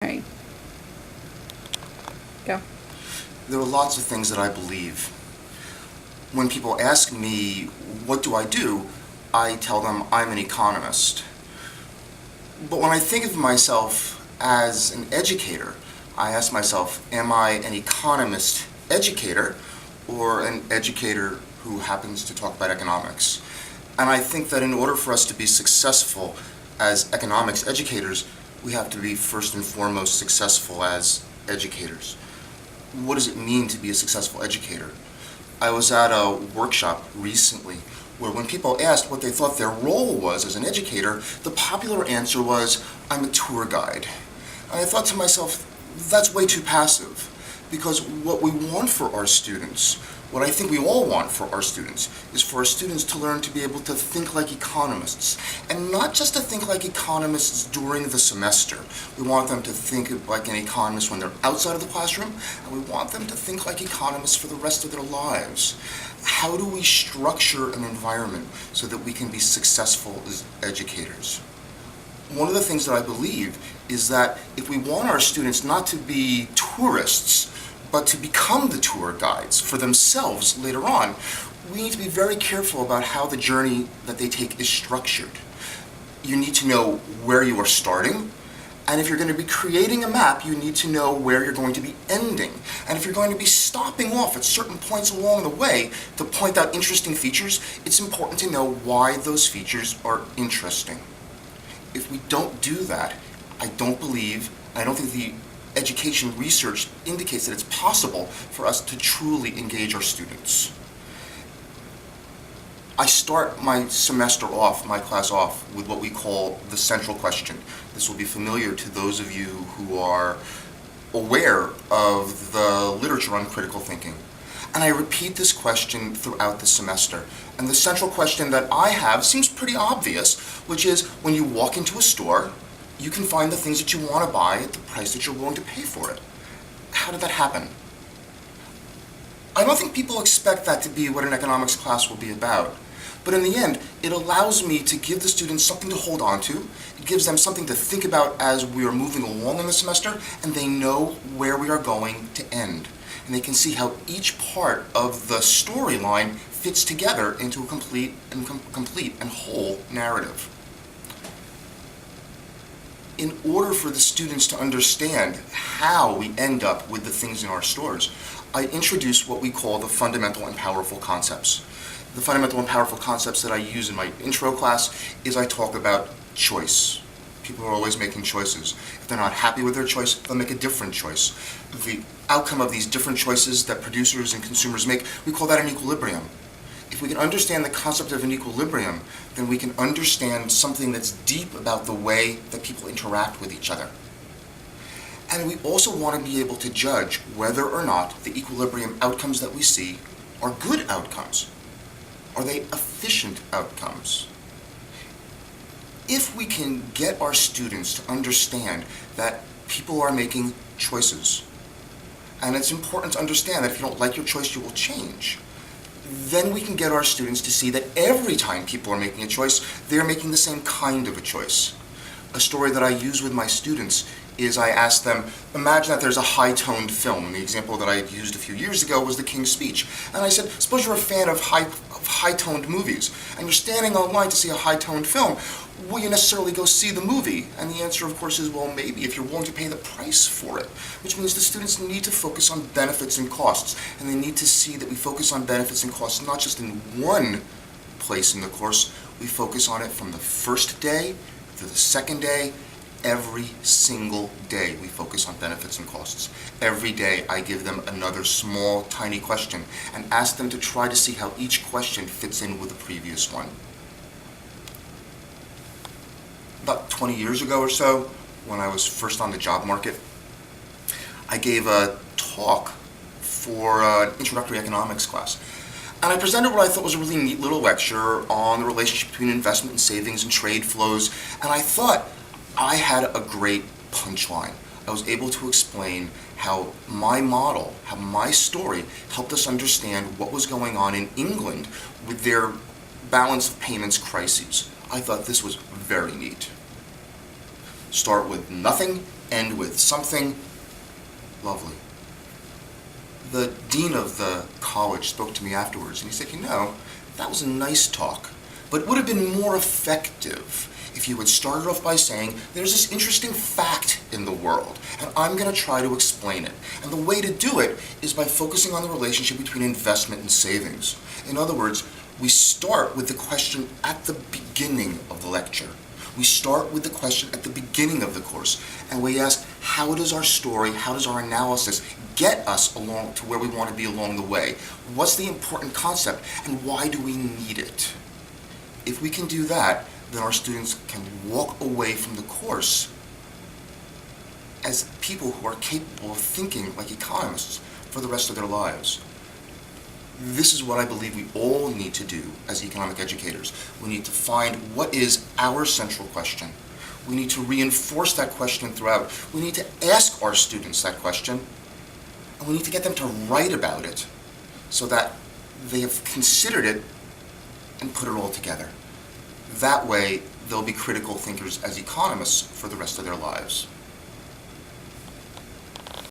All right, go. There are lots of things that I believe. When people ask me, what do? I tell them I'm an economist. But when I think of myself as an educator, I ask myself, am I an economist educator or an educator who happens to talk about economics? And I think that in order for us to be successful as economics educators, we have to be first and foremost successful as educators. What does it mean to be a successful educator? I was at a workshop recently where when people asked what they thought their role was as an educator, the popular answer was, I'm a tour guide. And I thought to myself, that's way too passive. Because what we want for our students, what I think we all want for our students, is for our students to learn to be able to think like economists. And not just to think like economists during the semester. We want them to think like an economist when they're outside of the classroom, and we want them to think like economists for the rest of their lives. How do we structure an environment so that we can be successful as educators? One of the things that I believe is that if we want our students not to be tourists, but to become the tour guides for themselves later on, we need to be very careful about how the journey that they take is structured. You need to know where you are starting, and if you're going to be creating a map, you need to know where you're going to be ending. And if you're going to be stopping off at certain points along the way to point out interesting features, it's important to know why those features are interesting. If we don't do that, I don't think the education research indicates that it's possible for us to truly engage our students. I start my class off, with what we call the central question. This will be familiar to those of you who are aware of the literature on critical thinking. And I repeat this question throughout the semester. And the central question that I have seems pretty obvious, which is when you walk into a store, you can find the things that you want to buy at the price that you're willing to pay for it. How did that happen? I don't think people expect that to be what an economics class will be about. But in the end, it allows me to give the students something to hold on to. It gives them something to think about as we are moving along in the semester, and they know where we are going to end. And they can see how each part of the storyline fits together into a complete and whole narrative. In order for the students to understand how we end up with the things in our stores, I introduce what we call the fundamental and powerful concepts. The fundamental and powerful concepts that I use in my intro class is I talk about choice. People are always making choices. If they're not happy with their choice, they'll make a different choice. The outcome of these different choices that producers and consumers make, we call that an equilibrium. If we can understand the concept of an equilibrium, then we can understand something that's deep about the way that people interact with each other. And we also want to be able to judge whether or not the equilibrium outcomes that we see are good outcomes. Are they efficient outcomes? If we can get our students to understand that people are making choices, and it's important to understand that if you don't like your choice, you will change, then we can get our students to see that every time people are making a choice, they're making the same kind of a choice. A story that I use with my students is I ask them, imagine that there's a high-toned film. And the example that I had used a few years ago was The King's Speech. And I said, suppose you're a fan of high-toned movies, and you're standing online to see a high-toned film. Will you necessarily go see the movie? And the answer, of course, is, well, maybe, if you're willing to pay the price for it. Which means the students need to focus on benefits and costs. And they need to see that we focus on benefits and costs not just in one place in the course. We focus on it from the first day to the second day. Every single day we focus on benefits and costs. Every day I give them another small, tiny question and ask them to try to see how each question fits in with the previous one. About 20 years ago or so, when I was first on the job market, I gave a talk for an introductory economics class. And I presented what I thought was a really neat little lecture on the relationship between investment and savings and trade flows, and I thought I had a great punchline. I was able to explain how my model, how my story helped us understand what was going on in England with their balance of payments crises. I thought this was very neat. Start with nothing end with something lovely. The dean of the college spoke to me afterwards, and he said, that was a nice talk, but it would have been more effective if you had started off by saying, there's this interesting fact in the world, and I'm going to try to explain it. And the way to do it is by focusing on the relationship between investment and savings. In other words, we start with the question at the beginning of the lecture. We start with the question at the beginning of the course, and we ask, how does our story, how does our analysis get us along to where we want to be along the way? What's the important concept, and why do we need it? If we can do that, then our students can walk away from the course as people who are capable of thinking like economists for the rest of their lives. This is what I believe we all need to do as economic educators. We need to find what is our central question. We need to reinforce that question throughout. We need to ask our students that question, and we need to get them to write about it so that they have considered it and put it all together. That way, they'll be critical thinkers as economists for the rest of their lives.